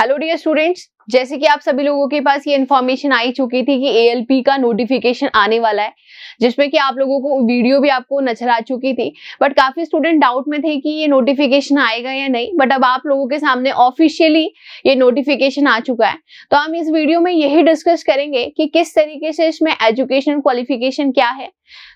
Hello dear students, जैसे कि आप सभी लोगों के पास ये इन्फॉर्मेशन आई चुकी थी कि एएलपी का नोटिफिकेशन आने वाला है, जिसमें कि आप लोगों को वीडियो भी आपको नजर आ चुकी थी। बट काफी स्टूडेंट डाउट में थे कि ये नोटिफिकेशन आएगा या नहीं। बट अब आप लोगों के सामने ऑफिशियली ये नोटिफिकेशन आ चुका है। तो हम इस वीडियो में यही डिस्कस करेंगे कि किस तरीके से इसमें एजुकेशन क्वालिफिकेशन क्या है,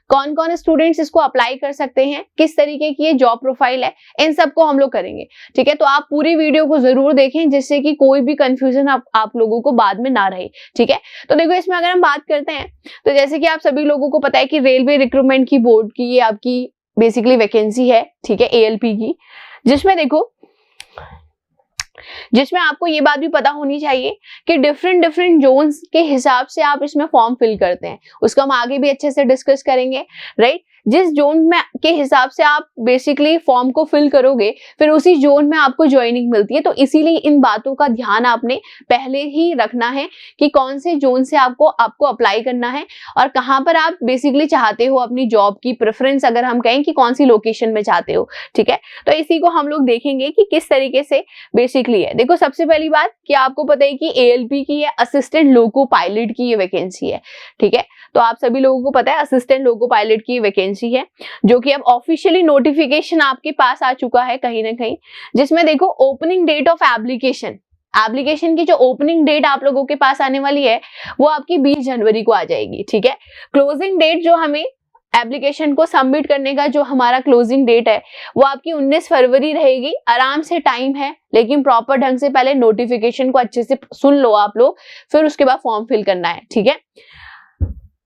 कौन कौन स्टूडेंट्स इसको अप्लाई कर सकते हैं, किस तरीके की ये जॉब प्रोफाइल है, इन सबको हम लोग करेंगे। ठीक है, तो आप पूरी वीडियो को जरूर देखें जिससे कि कोई भी कंफ्यूजन आप लोगों को बाद में ना रहे। ठीक है, तो देखो इसमें अगर हम बात करते हैं तो जैसे कि आप सभी लोगों को पता है कि रेलवे रिक्रूटमेंट की बोर्ड की ये आपकी बेसिकली वैकेंसी है। ठीक है, एएलपी की, जिसमें आपको ये बात भी पता होनी चाहिए कि डिफरेंट जोन्स के हिसाब से आप इसमें फॉर्म फिल करते हैं। उसको हम आगे भी अच्छे से डिस्कस करेंगे, राइट। जिस जोन में के हिसाब से आप बेसिकली फॉर्म को फिल करोगे, फिर उसी जोन में आपको ज्वाइनिंग मिलती है। तो इसीलिए इन बातों का ध्यान आपने पहले ही रखना है कि कौन से जोन से आपको अप्लाई करना है और कहां पर आप बेसिकली चाहते हो अपनी जॉब की प्रेफरेंस, अगर हम कहें कि कौन सी लोकेशन में चाहते हो। ठीक है, तो इसी को हम लोग देखेंगे कि किस तरीके से बेसिकली है। देखो सबसे पहली बात कि आपको पता है कि एएलपी की है असिस्टेंट लोको पायलट की ये वैकेंसी है। ठीक है, तो आप सभी लोगों को पता है असिस्टेंट लोको पायलट की वैकेंसी है, जो कि अब ऑफिशियली नोटिफिकेशन आपके पास आ चुका है कहीं ना कहीं। जिसमें देखो ओपनिंग डेट ऑफ एप्लीकेशन की जो ओपनिंग डेट आप लोगों के पास आने वाली है वो आपकी 20 जनवरी को आ जाएगी। ठीक है, क्लोजिंग डेट जो हमें एप्लीकेशन को सबमिट करने का जो हमारा क्लोजिंग डेट है वो आपकी 19 फरवरी रहेगी। आराम से टाइम है, लेकिन प्रॉपर ढंग से पहले नोटिफिकेशन को अच्छे से सुन लो आप लोग, फिर उसके बाद फॉर्म फिल करना है। ठीक है,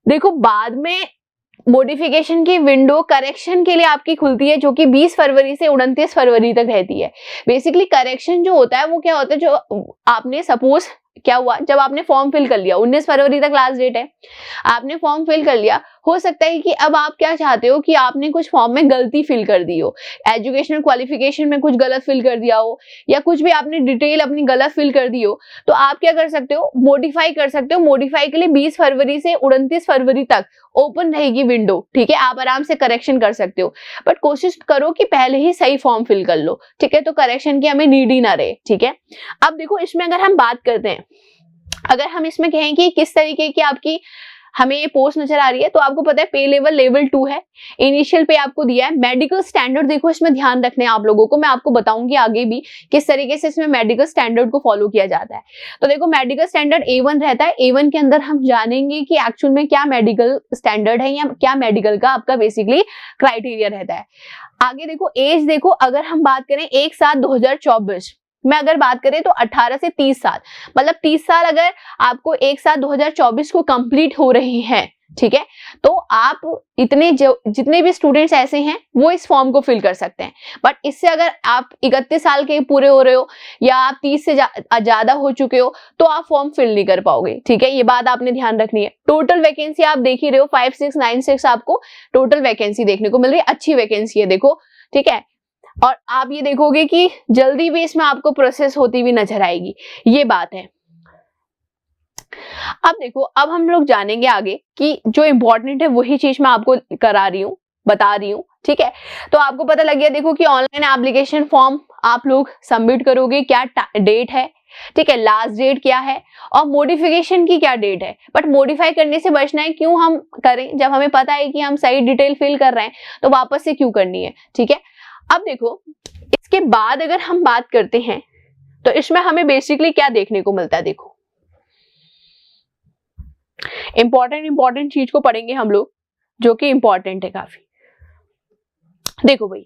देखो बाद में मॉडिफिकेशन की विंडो करेक्शन के लिए आपकी खुलती है, जो कि 20 फरवरी से 29 फरवरी तक रहती है। बेसिकली करेक्शन जो होता है वो क्या होता है, जो आपने सपोज क्या हुआ, जब आपने फॉर्म फिल कर लिया, 19 फरवरी तक लास्ट डेट है, आपने फॉर्म फिल कर लिया, हो सकता है कि अब आप क्या चाहते हो कि आपने कुछ फॉर्म में गलती फिल कर दी हो, एजुकेशनल क्वालिफिकेशन में कुछ गलत फिल कर दिया हो, या कुछ भी आपने डिटेल अपनी गलत फिल कर दी हो, तो आप क्या कर सकते हो, मॉडिफाई कर सकते हो। मॉडिफाई के लिए 20 फरवरी से 29 फरवरी तक ओपन रहेगी विंडो। ठीक है, आप आराम से करेक्शन कर सकते हो, बट कोशिश करो कि पहले ही सही फॉर्म फिल कर लो। ठीक है, तो करेक्शन की हमें नीड ही ना रहे। ठीक है, अब देखो इसमें अगर हम बात करते हैं, अगर हम इसमें कहें कि किस तरीके की आपकी हमें ये पोस्ट नजर आ रही है, तो आपको पता है पे लेवल 2 है, इनिशियल पे आपको दिया है। मेडिकल स्टैंडर्ड देखो इसमें ध्यान रखने आप लोगों को, मैं आपको बताऊंगी आगे भी किस तरीके से इसमें मेडिकल स्टैंडर्ड को फॉलो किया जाता है। तो देखो मेडिकल स्टैंडर्ड A1 रहता है। A1 के अंदर हम जानेंगे कि एक्चुअल में क्या मेडिकल स्टैंडर्ड है या क्या मेडिकल का आपका बेसिकली क्राइटेरिया रहता है। आगे देखो एज, देखो अगर हम बात करें 1/7/2024 में अगर बात करें तो 18 से 30 साल, मतलब 30 साल अगर आपको 1/7/2024 को कंप्लीट हो रही हैं, ठीक है, तो आप जितने भी स्टूडेंट्स ऐसे हैं वो इस फॉर्म को फिल कर सकते हैं। बट इससे अगर आप 31 साल के पूरे हो रहे हो या आप 30 से ज्यादा हो चुके हो तो आप फॉर्म फिल नहीं कर पाओगे। ठीक है, ये बात आपने ध्यान रखनी है। टोटल वैकेंसी आप देख ही रहे हो, 5696 आपको टोटल वैकेंसी देखने को मिल रही है। अच्छी वैकेंसी है देखो। ठीक है, और आप ये देखोगे कि जल्दी भी इसमें आपको प्रोसेस होती हुई नजर आएगी, ये बात है। अब देखो, अब हम लोग जानेंगे आगे कि जो इंपॉर्टेंट है वही चीज मैं आपको बता रही हूँ। ठीक है, तो आपको पता लग गया देखो कि ऑनलाइन एप्लीकेशन फॉर्म आप लोग सबमिट करोगे, क्या डेट है, ठीक है, लास्ट डेट क्या है और मॉडिफिकेशन की क्या डेट है। बट मॉडिफाई करने से बचना है, क्यों हम करें जब हमें पता है कि हम सही डिटेल फिल कर रहे हैं, तो वापस से क्यों करनी है। ठीक है, अब देखो इसके बाद अगर हम बात करते हैं तो इसमें हमें बेसिकली क्या देखने को मिलता है। देखो इंपॉर्टेंट चीज को पढ़ेंगे हम लोग, जो कि इंपॉर्टेंट है काफी। देखो भाई,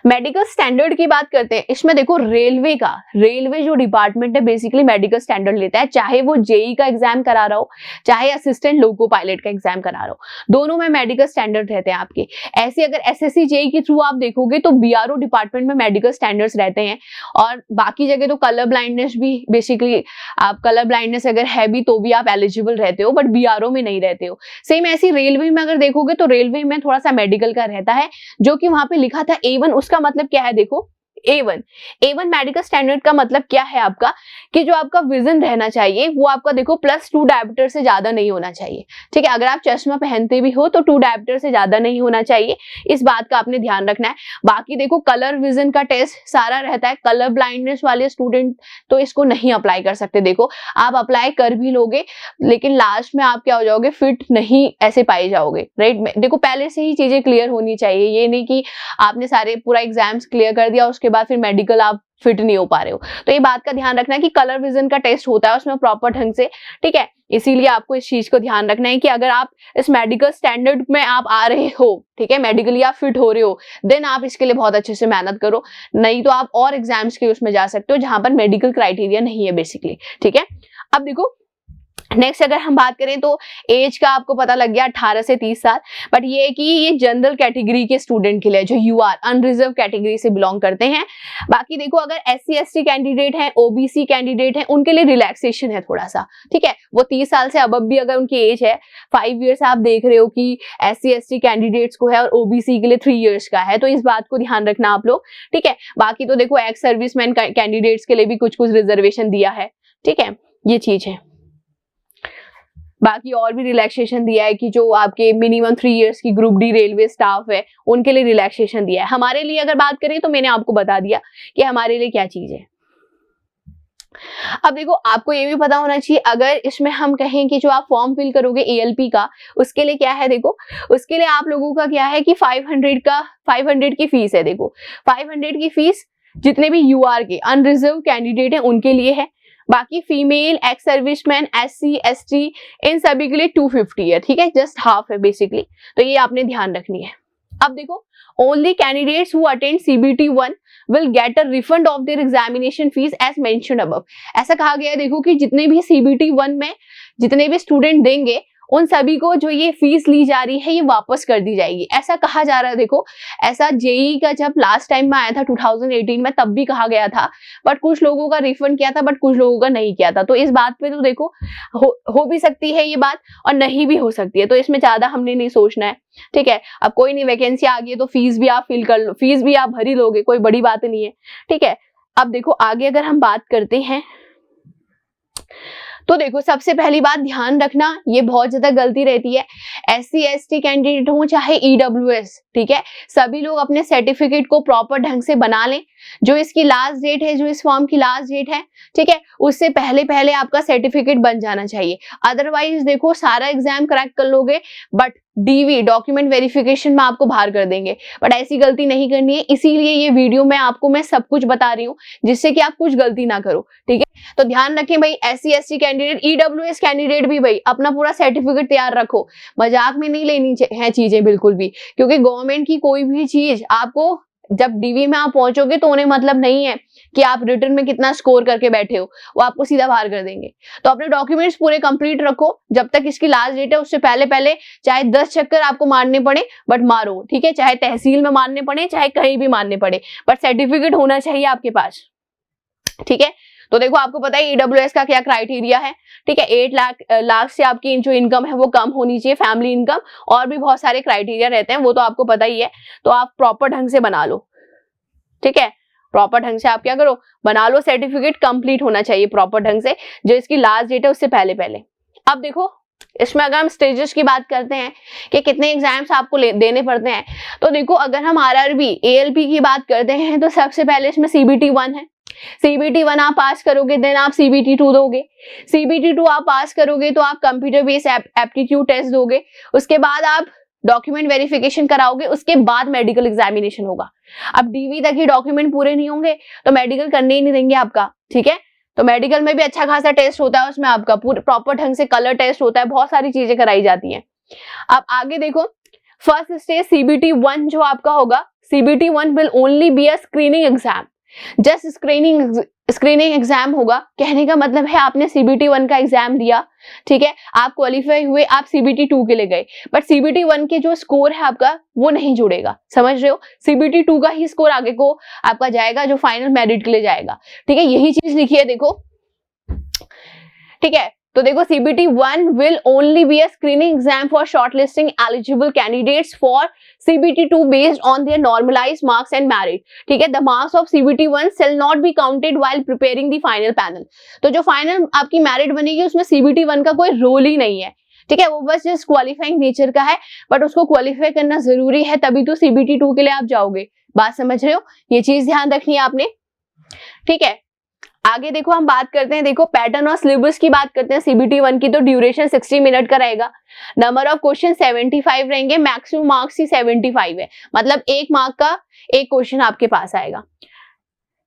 मेडिकल स्टैंडर्ड की बात करते हैं। इसमें देखो रेलवे जो डिपार्टमेंट है बेसिकली मेडिकल स्टैंडर्ड लेता है, चाहे वो जेई का एग्जाम करा रहा हो, चाहे असिस्टेंट लोको पायलट का एग्जाम करा रहा हो, दोनों में मेडिकल स्टैंडर्ड रहते हैं आपके। ऐसे अगर एसएससी जेई के थ्रू आप देखोगे तो बीआरओ डिपार्टमेंट में मेडिकल स्टैंडर्ड्स रहते हैं। और बाकी जगह तो कलर ब्लाइंडनेस भी बेसिकली, आप कलर ब्लाइंडनेस अगर है भी तो भी आप एलिजिबल रहते हो, बट बीआरओ में नहीं रहते हो। सेम ऐसी रेलवे में अगर देखोगे तो रेलवे में थोड़ा सा मेडिकल का रहता है, जो कि वहां पे लिखा था A1। उसका मतलब क्या है, देखो A1 मेडिकल स्टैंडर्ड का मतलब क्या है आपका, कि जो आपका विजन रहना चाहिए वो आपका देखो +2 डायप्टर से ज्यादा नहीं होना चाहिए। ठीक है, अगर आप चश्मा पहनते भी हो तो 2 डायप्टर से ज्यादा नहीं होना चाहिए, इस बात का आपने ध्यान रखना है। बाकी देखो कलर विजन का टेस्ट सारा रहता है, कलर ब्लाइंडनेस वाले स्टूडेंट तो इसको नहीं अप्लाई कर सकते। देखो आप अप्लाई कर भी लोगे लेकिन लास्ट में आप क्या हो जाओगे, फिट नहीं ऐसे पाए जाओगे, राइट। देखो पहले से ही चीजें क्लियर होनी चाहिए, ये नहीं कि आपने सारे पूरा एग्जाम्स क्लियर कर दिया उसके बाद फिर मेडिकल आप फिट नहीं हो पा रहे हो। तो ये बात का ध्यान रखना है कि कलर विजन का टेस्ट होता है उसमें प्रॉपर ढंग से, ठीक है। इसीलिए आपको इस चीज को ध्यान रखना है कि अगर आप इस मेडिकल स्टैंडर्ड में आप आ रहे हो, ठीक है, मेडिकली आप फिट हो रहे हो, देन आप इसके लिए बहुत अच्छे से मेहनत करो, नहीं तो आप और एग्जाम्स के उसमें जा सकते हो जहां पर मेडिकल क्राइटेरिया नहीं है बेसिकली, ठीक है। अब देखो नेक्स्ट अगर हम बात करें तो एज का आपको पता लग गया 18 से 30 साल, बट ये कि ये जनरल कैटेगरी के स्टूडेंट के लिए जो यूआर अनरिजर्व कैटेगरी से बिलोंग करते हैं। बाकी देखो अगर SC ST कैंडिडेट हैं, OBC कैंडिडेट हैं, उनके लिए रिलैक्सेशन है थोड़ा सा, ठीक है। वो 30 साल से अबव भी अगर उनकी एज है, 5 ईयर्स आप देख रहे हो कि SC ST कैंडिडेट्स को है और OBC के लिए 3 ईयर्स का है, तो इस बात को ध्यान रखना आप लोग, ठीक है। बाकी तो देखो एक्स सर्विसमैन कैंडिडेट्स के लिए भी कुछ रिजर्वेशन दिया है, ठीक है, ये चीज है। बाकी और भी रिलैक्सेशन दिया है कि जो आपके मिनिमम 3 इयर्स की ग्रुप डी रेलवे स्टाफ है उनके लिए रिलैक्सेशन दिया है। हमारे लिए अगर बात करें तो मैंने आपको बता दिया कि हमारे लिए क्या चीज है। अब देखो आपको ये भी पता होना चाहिए, अगर इसमें हम कहें कि जो आप फॉर्म फिल करोगे ALP का, उसके लिए क्या है, देखो उसके लिए आप लोगों का क्या है कि 500 की फीस है। देखो 500 की फीस जितने भी UR के अनरिजर्व कैंडिडेट हैं उनके लिए है। बाकी female, ex serviceman, SC ST इन सभी के लिए 250 है, ठीक है, जस्ट हाफ है बेसिकली, तो ये आपने ध्यान रखनी है। अब देखो only candidates who attend CBT 1 will get a refund of their examination fees as mentioned above। ऐसा कहा गया है देखो कि जितने भी CBT 1 में जितने भी स्टूडेंट देंगे उन सभी को जो ये फीस ली जा रही है ये वापस कर दी जाएगी, ऐसा कहा जा रहा है। देखो ऐसा JEE का जब लास्ट टाइम में आया था 2018 में तब भी कहा गया था, बट कुछ लोगों का रिफंड किया था बट कुछ लोगों का नहीं किया था। तो इस बात पे तो देखो हो भी सकती है ये बात और नहीं भी हो सकती है, तो इसमें ज्यादा हमने नहीं सोचना है, ठीक है। अब कोई नहीं, वैकेंसी आ गई है तो फीस भी आप फिल कर लो, फीस भी आप भर ही लोगे, कोई बड़ी बात नहीं है, ठीक है। अब देखो आगे अगर हम बात करते हैं तो देखो सबसे पहली बात ध्यान रखना, ये बहुत ज्यादा गलती रहती है, SC ST कैंडिडेट हो चाहे EWS, ठीक है, सभी लोग अपने सर्टिफिकेट को प्रॉपर ढंग से बना लें। जो इसकी लास्ट डेट है, जो इस फॉर्म की लास्ट डेट है, ठीक है, उससे पहले आपका सर्टिफिकेट बन जाना चाहिए। अदरवाइज देखो सारा एग्जाम क्रैक कर लोगे बट DV डॉक्यूमेंट वेरिफिकेशन में आपको बाहर कर देंगे, बट ऐसी गलती नहीं करनी है। इसीलिए ये वीडियो में आपको मैं सब कुछ बता रही हूँ जिससे कि आप कुछ गलती ना करो, ठीक है। तो ध्यान रखें भाई, SC ST candidate, EWS candidate भी भाई अपना पूरा सर्टिफिकेट तैयार रखो, मजाक में नहीं लेनी है चीजें बिल्कुल भी, क्योंकि गवर्नमेंट की कोई भी चीज आपको जब DV में आप पहुंचोगे तो उन्हें मतलब नहीं है कि आप रिटर्न में कितना स्कोर करके बैठे हो, वो आपको सीधा बाहर कर देंगे। तो अपने डॉक्यूमेंट्स पूरे कंप्लीट रखो, जब तक इसकी लास्ट डेट है उससे पहले चाहे 10 चक्कर आपको मारने पड़े बट मारो, ठीक है, चाहे तहसील में मारने पड़े चाहे कहीं भी मारने पड़े, बट सर्टिफिकेट होना चाहिए आपके पास, ठीक है। तो देखो आपको पता है EWS का क्या क्राइटेरिया है, ठीक है, 8 लाख से आपकी जो इनकम है वो कम होनी चाहिए, फैमिली इनकम, और भी बहुत सारे क्राइटेरिया रहते हैं, वो तो आपको पता ही है। तो आप प्रॉपर ढंग से बना लो, ठीक है, प्रॉपर ढंग से आप क्या करो, बना लो, सर्टिफिकेट कंप्लीट होना चाहिए प्रॉपर ढंग से, जो इसकी लास्ट डेट है उससे पहले। अब देखो इसमें अगर हम स्टेजेस की बात करते हैं कि कितने एग्जाम्स आपको देने पड़ते हैं, तो देखो अगर हम RRB ALP की बात करते हैं तो सबसे पहले इसमें CBT 1 है। CBT 1 आप पास करोगे देन आप CBT 2 दोगे, CBT 2 आप पास करोगे तो आप कंप्यूटर बेस्ड एप्टीट्यूड टेस्ट दोगे, उसके बाद आप डॉक्यूमेंट वेरिफिकेशन कराओगे, उसके बाद मेडिकल एग्जामिनेशन होगा। अब DV तक ही डॉक्यूमेंट पूरे नहीं होंगे तो मेडिकल करने ही नहीं देंगे आपका, ठीक है। तो मेडिकल में भी अच्छा खासा टेस्ट होता है, उसमें आपका पूरे प्रॉपर ढंग से कलर टेस्ट होता है, बहुत सारी चीजें कराई जाती हैं। अब आगे देखो फर्स्ट स्टेज CBT 1 जो आपका होगा, CBT 1 will only be a screening exam, just screening exam होगा। कहने का मतलब है आपने CBT 1 का एग्जाम दिया, ठीक है, आप क्वालिफाई हुए, आप CBT 2 के लिए गए, बट CBT 1 के जो स्कोर है आपका वो नहीं जुड़ेगा, समझ रहे हो, CBT 2 का ही स्कोर आगे को आपका जाएगा जो फाइनल मेरिट के लिए जाएगा, ठीक है, यही चीज लिखी है देखो, ठीक है। तो देखो CBT 1 will only be a screening exam for shortlisting eligible candidates for CBT 2 based on their normalized marks and merit. ठीक है, the marks of CBT 1 shall not be counted while preparing the final panel. तो जो final आपकी merit बनेगी उसमें CBT 1 का कोई role ही नहीं है, ठीक है, वो बस जस्ट क्वालिफाइंग नेचर का है, बट उसको क्वालिफाई करना जरूरी है, तभी तो CBT 2 के लिए आप जाओगे। बात समझ रहे हो, ये चीज ध्यान रखनी है आपने, ठीक है। आगे देखो हम बात करते हैं, देखो पैटर्न और सिलेबस की बात करते हैं। CBT 1 की तो ड्यूरेशन 60 मिनट का रहेगा, नंबर ऑफ क्वेश्चन 75 रहेंगे, मैक्सिमम मार्क्स ही 75 है, मतलब 1 मार्क का एक क्वेश्चन आपके पास आएगा।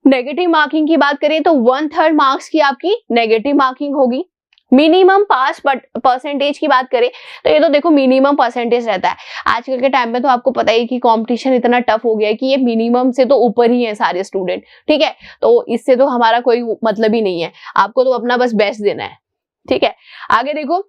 नेगेटिव मार्किंग की बात करें तो 1/3 मार्क्स की आपकी नेगेटिव मार्किंग होगी। मिनिमम पास परसेंटेज की बात करें तो ये तो देखो मिनिमम परसेंटेज रहता है, आजकल के टाइम में तो आपको पता ही कि कंपटीशन इतना टफ हो गया है कि ये मिनिमम से तो ऊपर ही है सारे स्टूडेंट, ठीक है, तो इससे तो हमारा कोई मतलब ही नहीं है, आपको तो अपना बस बेस्ट देना है, ठीक है। आगे देखो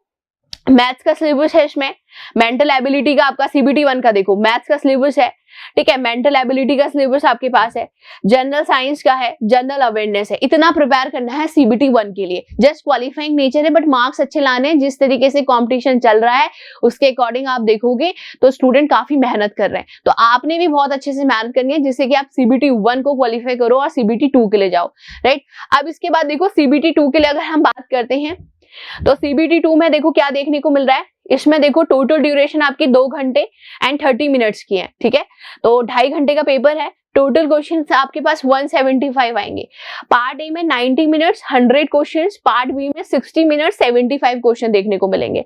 मैथ्स का सिलेबस है, इसमें मेंटल एबिलिटी का आपका CBT 1 का देखो मैथ्स का सिलेबस है, ठीक है, मेंटल एबिलिटी का सिलेबस आपके पास है, जनरल साइंस का है, जनरल अवेयरनेस है, इतना प्रिपेयर करना है CBT 1 के लिए। जस्ट क्वालिफाइंग नेचर है, बट मार्क्स अच्छे लाने हैं। जिस तरीके से कंपटीशन चल रहा है उसके अकॉर्डिंग आप देखोगे तो स्टूडेंट काफी मेहनत कर रहे हैं, तो आपने भी बहुत अच्छे से मेहनत करनी है जिससे कि आप CBT 1 को क्वालिफाई करो और CBT 2 के लिए जाओ, राइट। अब इसके बाद देखो CBT 2 के लिए अगर हम बात करते हैं तो CBT 2 में देखो क्या देखने को मिल रहा है, इसमें देखो टोटल ड्यूरेशन आपकी 2 घंटे एंड 30 मिनट्स की है, ठीक है, तो 2.5 घंटे का पेपर है। टोटल क्वेश्चन आपके पास 175 आएंगे। पार्ट ए में 90 मिनट्स 100 क्वेश्चंस, पार्ट बी में 60 मिनट्स 75 क्वेश्चन देखने को मिलेंगे।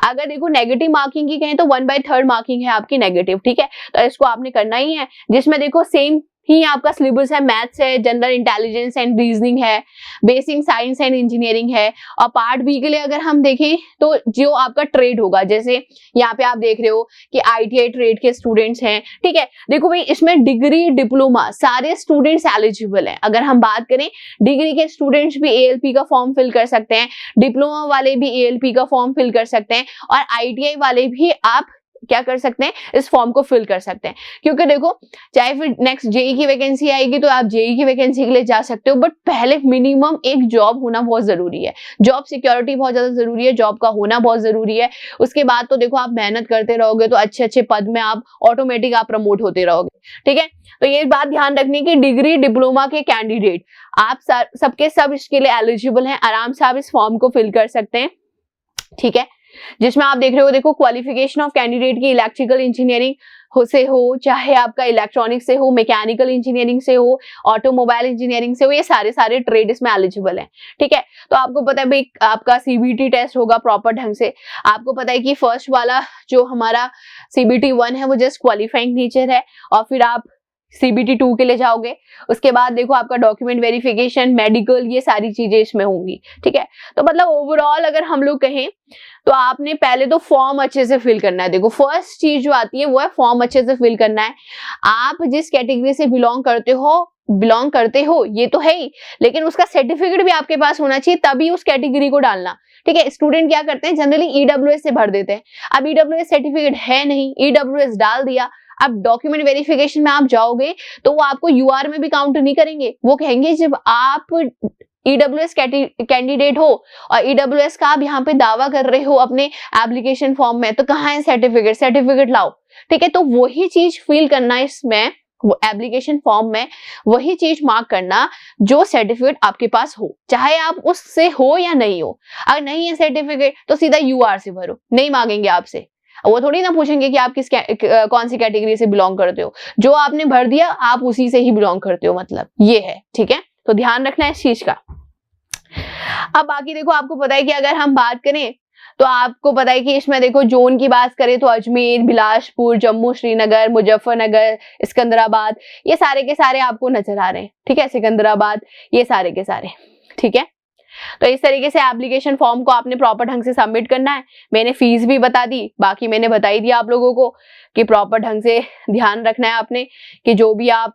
अगर देखो नेगेटिव मार्किंग की कहें तो 1/3 मार्किंग है आपकी नेगेटिव, ठीक है, तो इसको आपने करना ही है, जिसमें देखो सेम ही आपका सिलेबस है, मैथ्स है, जनरल इंटेलिजेंस एंड रीजनिंग है, बेसिक साइंस एंड इंजीनियरिंग है, और पार्ट बी के लिए अगर हम देखें तो जो आपका ट्रेड होगा, जैसे यहाँ पे आप देख रहे हो कि ITI ट्रेड के स्टूडेंट्स हैं, ठीक है। देखो भाई इसमें डिग्री डिप्लोमा सारे स्टूडेंट्स एलिजिबल हैं। अगर हम बात करें डिग्री के स्टूडेंट्स भी ALP का फॉर्म फिल कर सकते हैं, डिप्लोमा वाले भी ALP का फॉर्म फिल कर सकते हैं, और ITI वाले भी आप क्या कर सकते हैं, इस फॉर्म को फिल कर सकते हैं। क्योंकि देखो चाहे फिर नेक्स्ट JEE की वैकेंसी आएगी तो आप JEE की वैकेंसी के लिए जा सकते हो, बट पहले मिनिमम एक जॉब होना बहुत जरूरी है, जॉब सिक्योरिटी बहुत ज्यादा जरूरी है, जॉब का होना बहुत जरूरी है। उसके बाद तो देखो आप मेहनत करते रहोगे तो अच्छे अच्छे पद में आप ऑटोमेटिक आप प्रमोट होते रहोगे, ठीक है। तो ये बात ध्यान रखनी कि डिग्री डिप्लोमा के कैंडिडेट आप सबके सब इसके लिए एलिजिबल हैं, आराम से आप इस फॉर्म को फिल कर सकते हैं, ठीक है। जिसमें आप देख रहे हो देखो क्वालिफिकेशन ऑफ कैंडिडेट की इलेक्ट्रिकल इंजीनियरिंग से हो, चाहे आपका इलेक्ट्रॉनिक से हो, मैकेनिकल इंजीनियरिंग से हो, ऑटोमोबाइल इंजीनियरिंग से हो, ये सारे ट्रेड इसमें एलिजिबल हैं, ठीक है। तो आपको पता है भाई आपका CBT टेस्ट होगा प्रॉपर ढंग से। आपको पता है कि फर्स्ट वाला जो हमारा CBT 1 है वो जस्ट क्वालिफाइंग नेचर है, और फिर आप CBT 2 के लिए जाओगे। उसके बाद देखो आपका डॉक्यूमेंट वेरिफिकेशन, मेडिकल, ये सारी चीजें इसमें होंगी, ठीक है। तो मतलब ओवरऑल अगर हम लोग कहें तो आपने पहले तो फॉर्म अच्छे से फिल करना है। देखो फर्स्ट चीज जो आती है वो है फॉर्म अच्छे से फिल करना है। आप जिस कैटेगरी से बिलोंग करते हो ये तो है ही, लेकिन उसका सर्टिफिकेट भी आपके पास होना चाहिए, तभी उस कैटेगरी को डालना, ठीक है। स्टूडेंट क्या करते हैं जनरली EWS से भर देते हैं, अब EWS सर्टिफिकेट है नहीं, EWS डाल दिया, अब डॉक्यूमेंट वेरिफिकेशन में आप जाओगे तो वो आपको UR में भी काउंट नहीं करेंगे। वो कहेंगे जब आप EWS कैंडिडेट हो और EWS का आप यहाँ पे दावा कर रहे हो अपने एप्लीकेशन फॉर्म में, तो कहाँ है सर्टिफिकेट लाओ, ठीक है। तो वही चीज फिल करना इसमें, वो एप्लीकेशन फॉर्म में वही चीज मार्क करना जो सर्टिफिकेट आपके पास हो, चाहे आप उससे हो या नहीं हो। अगर नहीं है सर्टिफिकेट तो सीधा UR से भरो, नहीं मांगेंगे आपसे, वो थोड़ी ना पूछेंगे कि आप कौन सी कैटेगरी से बिलोंग करते हो, जो आपने भर दिया आप उसी से ही बिलोंग करते हो, मतलब ये है, ठीक है। तो ध्यान रखना है इस चीज का। अब बाकी देखो आपको पता है कि अगर हम बात करें तो आपको पता है कि इसमें देखो जोन की बात करें तो अजमेर, बिलासपुर, जम्मू, श्रीनगर, मुजफ्फरनगर, सिकंदराबाद, ये सारे के सारे आपको नजर आ रहे हैं, ठीक है। सिकंदराबाद, ये सारे के सारे, ठीक है। तो इस तरीके से एप्लीकेशन फॉर्म को आपने प्रॉपर ढंग से सबमिट करना है। मैंने फीस भी बता दी, बाकी मैंने बता ही दिया आप लोगों को कि प्रॉपर ढंग से ध्यान रखना है आपने कि जो भी आप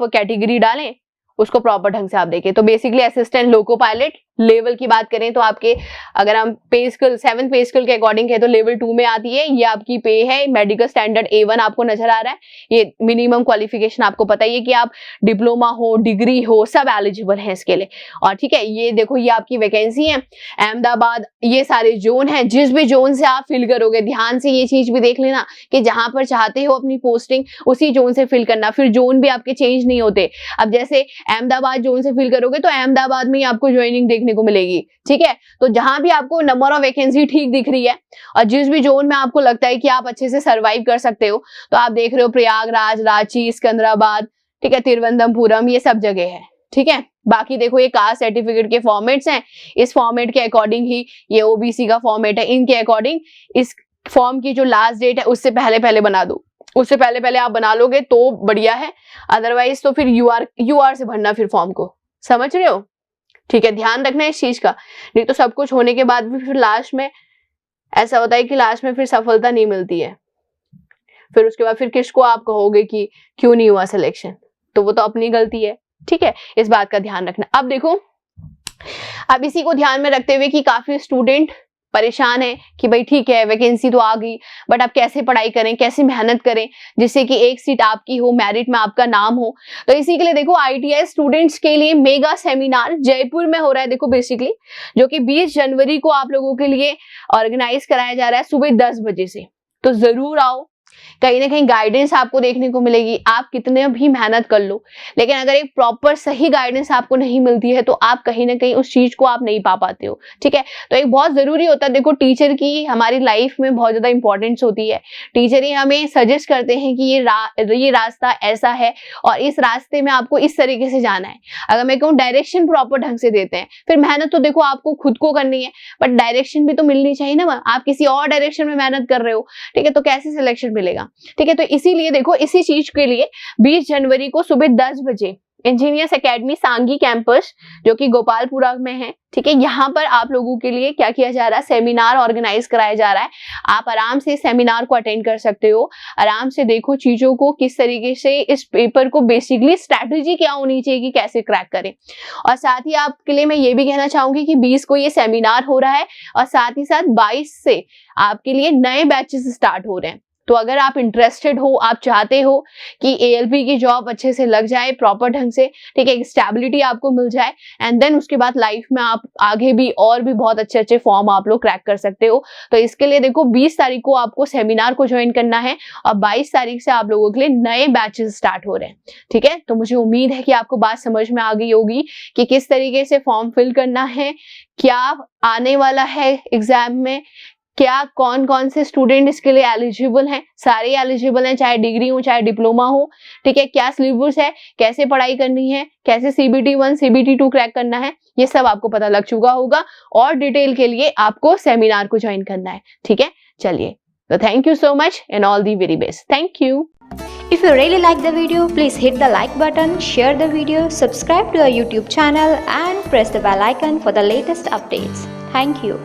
कैटेगरी डालें उसको प्रॉपर ढंग से आप देखें। तो basically assistant loco pilot level की बात करें तो आपके, अगर हम पे स्केल 7th पे स्केल के अकॉर्डिंग है तो लेवल 2 में आती है। ये आपकी पे है, मेडिकल स्टैंडर्ड A1 आपको नजर आ रहा है। ये मिनिमम क्वालिफिकेशन आपको पता ही है कि आप डिप्लोमा हो, डिग्री हो, सब एलिजिबल है इसके लिए। और ठीक है, ये देखो ये आपकी वैकेंसी है अहमदाबाद, ये सारे जोन है। जिस भी जोन से आप फिल करोगे, ध्यान से ये चीज भी देख लेना कि जहां पर चाहते हो अपनी पोस्टिंग उसी जोन से फिल करना, फिर जोन भी आपके चेंज नहीं होते। अब जैसे अहमदाबाद जोन से फिल करोगे तो अहमदाबाद में ही आपको ज्वाइनिंग देखने को मिलेगी, ठीक है। तो जहां भी आपको नंबर ऑफ वैकेंसी ठीक दिख रही है और जिस भी जोन में आपको लगता है कि आप अच्छे से सर्वाइव कर सकते हो, तो आप देख रहे हो प्रयागराज, रांची, सिकंदराबाद, ठीक है, तिरुवनंतपुरम, ये सब जगह है, ठीक है। बाकी देखो ये कास्ट सर्टिफिकेट के फॉर्मेट्स हैं, इस फॉर्मेट के अकॉर्डिंग ही ये ओबीसी का फॉर्मेट है, इनके अकॉर्डिंग इस फॉर्म की जो लास्ट डेट है उससे पहले बना दो। उससे पहले आप बना लोगे तो बढ़िया है, अदरवाइज तो फिर यूआर से भरना फिर फॉर्म को, समझ रहे हो, ठीक है। ध्यान रखना है इस चीज का, नहीं तो सब कुछ होने के बाद भी फिर लास्ट में ऐसा होता है कि लास्ट में फिर सफलता नहीं मिलती है। फिर उसके बाद फिर किसको आप कहोगे कि क्यों नहीं हुआ सिलेक्शन, तो वो तो अपनी गलती है, ठीक है। इस बात का ध्यान रखना। अब देखो, अब इसी को ध्यान में रखते हुए कि काफी स्टूडेंट परेशान है कि भाई ठीक है वैकेंसी तो आ गई, बट अब कैसे पढ़ाई करें, कैसे मेहनत करें जिससे कि एक सीट आपकी हो, मेरिट में आपका नाम हो। तो इसी के लिए देखो ITI स्टूडेंट्स के लिए मेगा सेमिनार जयपुर में हो रहा है, देखो बेसिकली, जो कि 20 जनवरी को आप लोगों के लिए ऑर्गेनाइज कराया जा रहा है सुबह 10 बजे से। तो जरूर आओ, कहीं ना कहीं गाइडेंस आपको देखने को मिलेगी। आप कितने भी मेहनत कर लो, लेकिन अगर एक प्रॉपर सही गाइडेंस आपको नहीं मिलती है तो आप कहीं ना कहीं उस चीज को आप नहीं पा पाते हो, ठीक है। तो एक बहुत जरूरी होता है, देखो टीचर की हमारी लाइफ में बहुत ज्यादा इंपॉर्टेंस होती है। टीचर ही हमें सजेस्ट करते हैं कि ये रास्ता ऐसा है और इस रास्ते में आपको इस तरीके से जाना है। अगर मैं कहूँ डायरेक्शन प्रॉपर ढंग से देते हैं, फिर मेहनत तो देखो आपको खुद को करनी है, बट डायरेक्शन भी तो मिलनी चाहिए ना। आप किसी और डायरेक्शन में मेहनत कर रहे हो, ठीक है, तो कैसे सिलेक्शन मिलेगा, ठीक है। तो इसीलिए देखो इसी चीज के लिए 20 जनवरी को सुबह 10 बजे इंजीनियर्स एकेडमी सांगी कैंपस जो कि गोपालपुरा में है, ठीक है, यहाँ पर आप लोगों के लिए क्या किया जा रहा है, सेमिनार ऑर्गेनाइज कराया जा रहा है। आप आराम से सेमिनार को अटेंड कर सकते हो, आराम से देखो चीजों को किस तरीके से, इस पेपर को बेसिकली स्ट्रैटेजी क्या होनी चाहिए कि कैसे क्रैक करें। और साथ ही आपके लिए मैं ये भी कहना चाहूंगी कि 20 को ये सेमिनार हो रहा है और साथ ही साथ 22 से आपके लिए नए बैचेस स्टार्ट हो रहे हैं। तो अगर आप इंटरेस्टेड हो, आप चाहते हो कि ALP की जॉब अच्छे से लग जाए प्रॉपर ढंग से, ठीक है, एक स्टेबिलिटी आपको मिल जाए, एंड देन उसके बाद लाइफ में आप आगे भी और भी बहुत अच्छे फॉर्म आप लोग क्रैक कर सकते हो। तो इसके लिए देखो 20 तारीख को आपको सेमिनार को ज्वाइन करना है और 22 तारीख से आप लोगों के लिए नए बैचेस स्टार्ट हो रहे हैं, ठीक है। तो मुझे उम्मीद है कि आपको बात समझ में आ गई होगी कि किस तरीके से फॉर्म फिल करना है, क्या आने वाला है एग्जाम में, क्या कौन कौन से स्टूडेंट इसके लिए एलिजिबल हैं। सारे एलिजिबल हैं, चाहे डिग्री हो चाहे डिप्लोमा हो, ठीक है। क्या सिलेबस है, कैसे पढ़ाई करनी है, कैसे CBT 1 CBT 2 क्रैक करना है, ये सब आपको पता लग चुका होगा। और डिटेल के लिए आपको सेमिनार को ज्वाइन करना है, ठीक है। चलिए, तो thank you so much and all the very best. Thank you. If you really like the video, please hit the like button, share the video, subscribe to our YouTube channel and press the bell icon for the latest updates. Thank you.